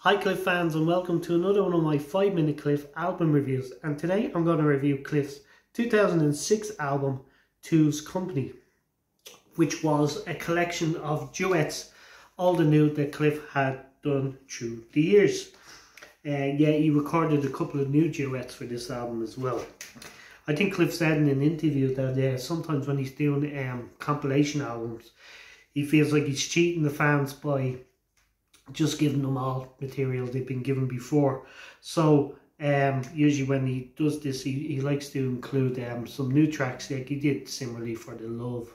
Hi Cliff fans, and welcome to another one of my 5-minute Cliff album reviews. And today I'm going to review Cliff's 2006 album Two's Company, which was a collection of duets, old and new, that Cliff had done through the years. Yeah, he recorded a couple of new duets for this album as well. I think Cliff said in an interview that sometimes when he's doing compilation albums, he feels like he's cheating the fans by just giving them all material they've been given before. So usually when he does this, he likes to include some new tracks, like he did similarly for The Love,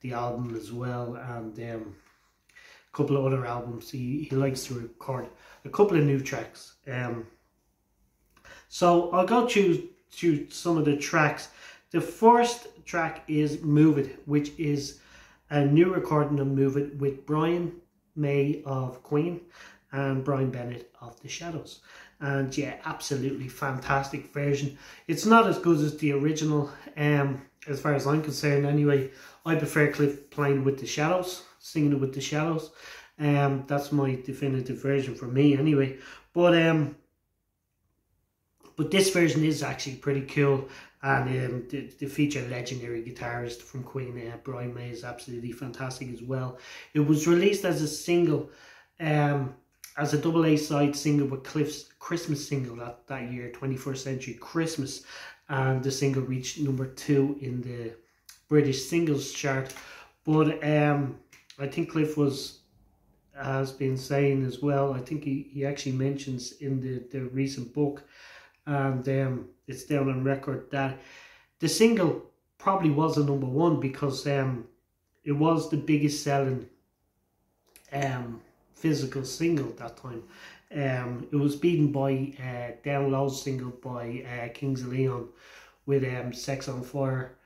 the album as well, and a couple of other albums. He likes to record a couple of new tracks. So I'll go through some of the tracks. The first track is Move It, which is a new recording of Move It with Brian May of Queen and Brian Bennett of The Shadows. And yeah, absolutely fantastic version. It's not as good as the original, as far as I'm concerned anyway. I prefer Cliff playing with The Shadows, singing it with The Shadows. That's my definitive version for me anyway. But this version is actually pretty cool, and the feature legendary guitarist from Queen, Brian May, is absolutely fantastic as well. It was released as a single, as a double A side single with Cliff's Christmas single that year, 21st Century Christmas, and the single reached #2 in the British singles chart. But I think Cliff has been saying as well, I think he actually mentions in the recent book, and it's down on record, that the single probably was a #1 because it was the biggest selling physical single that time. It was beaten by Down Low's single by Kings of Leon with Sex on Fire.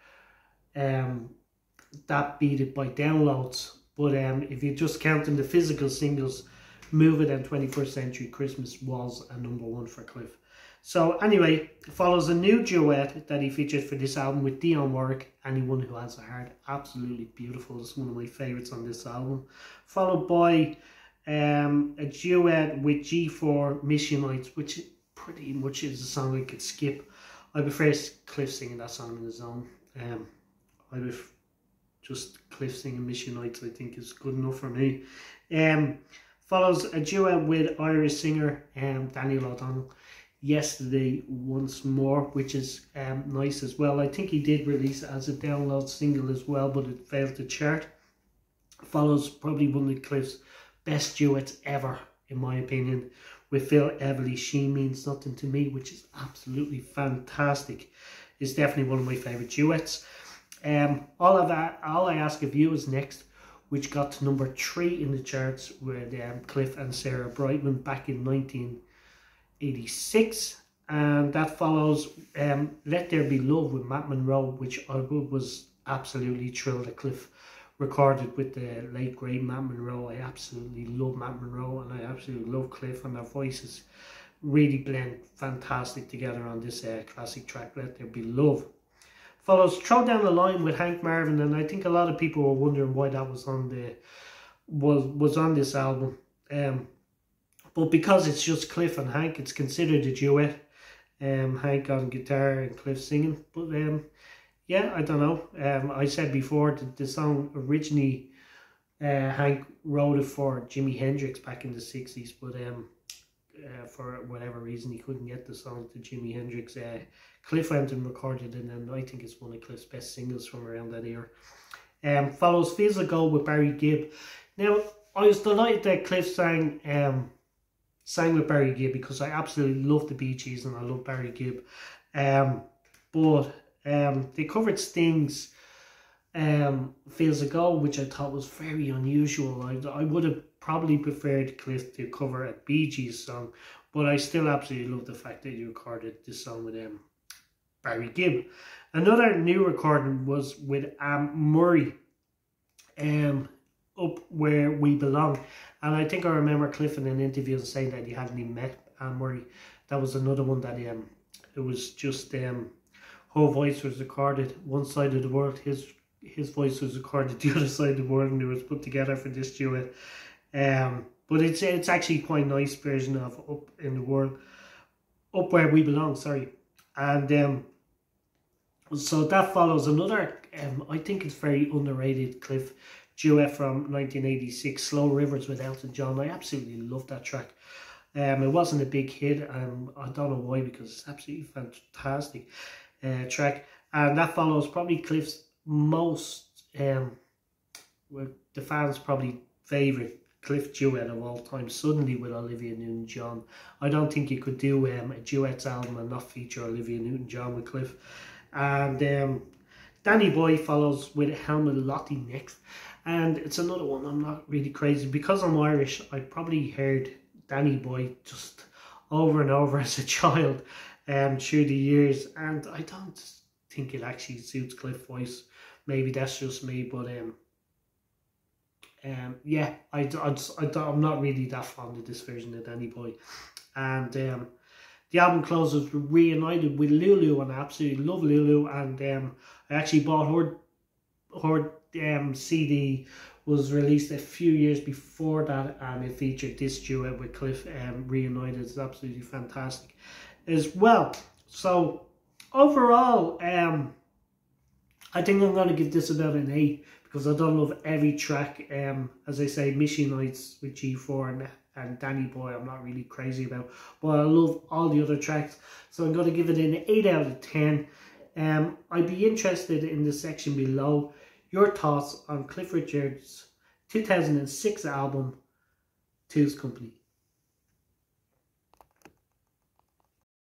That beat it by downloads. But if you're just counting the physical singles, Move It and 21st Century Christmas was a #1 for Cliff. So anyway, it follows a new duet that he featured for this album with Dionne Warwick, Anyone Who Has a Heart. Absolutely beautiful. It's one of my favourites on this album. Followed by a duet with G4, Missionites, which pretty much is a song I could skip. I prefer Cliff singing that song on his own. I would just Cliff singing Missionites, I think, is good enough for me. Follows a duet with Irish singer Daniel O'Donnell, Yesterday Once More, which is nice as well. I think he did release it as a download single as well, but it failed to chart. Follows probably one of Cliff's best duets ever, in my opinion, with Phil Everly, She Means Nothing to Me, which is absolutely fantastic. It's definitely one of my favourite duets. All I Ask of You is next, which got to #3 in the charts with Cliff and Sarah Brightman back in 1986, and that follows Let There Be Love with Matt Monro, which I was absolutely thrilled that Cliff recorded with the late great Matt Monro. I absolutely love Matt Monro, and I absolutely love Cliff, and their voices really blend fantastic together on this classic track, Let There Be Love. Follows Throw Down the Line with Hank Marvin, and I think a lot of people were wondering why that was on this album. But because it's just Cliff and Hank, it's considered a duet. Hank on guitar and Cliff singing. But yeah, I don't know. I said before that the song originally, Hank wrote it for Jimi Hendrix back in the 60s, but for whatever reason he couldn't get the song to Jimi Hendrix. Cliff went and recorded it, and I think it's one of Cliff's best singles from around that era. Follows Feels Like Gold with Barry Gibb. Now, I was delighted that Cliff sang with Barry Gibb, because I absolutely love the Bee Gees and I love Barry Gibb. But they covered Sting's Feels Like Gold, which I thought was very unusual. I would have probably preferred Cliff to cover a Bee Gees song, but I still absolutely love the fact that he recorded this song with Barry Gibb. Another new recording was with Murray, Up Where We Belong. And I think I remember Cliff in an interview saying that he hadn't even met Anne Murray. That was another one that it was just her voice was recorded one side of the world, his voice was recorded the other side of the world, and it was put together for this duet. But But it's actually quite a nice version of Up in the World, Up Where We Belong, sorry. And so that follows another, I think it's very underrated Cliff duet from 1986, Slow Rivers with Elton John. I absolutely love that track. It wasn't a big hit, and I don't know why, because it's absolutely fantastic track. And that follows probably Cliff's most, the fans' probably favourite Cliff duet of all time, Suddenly, with Olivia Newton-John. I don't think you could do a duets album and not feature Olivia Newton-John with Cliff. And Danny Boy follows with Helmut Lotti next. And it's another one I'm not really crazy. Because I'm Irish, I probably heard Danny Boy just over and over as a child through the years. And I don't think it actually suits Cliff's voice. Maybe that's just me, but yeah, I'm not really that fond of this version of Danny Boy. And the album closes with Reunited with Lulu, and I absolutely love Lulu. And I actually bought her CD, was released a few years before that, and it featured this duet with Cliff. Reunited is absolutely fantastic as well. So overall, I think I'm going to give this about an 8, because I don't love every track. As I say, Mission Nights with G4 and Danny Boy I'm not really crazy about, but I love all the other tracks. So I'm going to give it an 8 out of 10. I'd be interested in the section below your thoughts on Cliff Richard's 2006 album, Two's Company.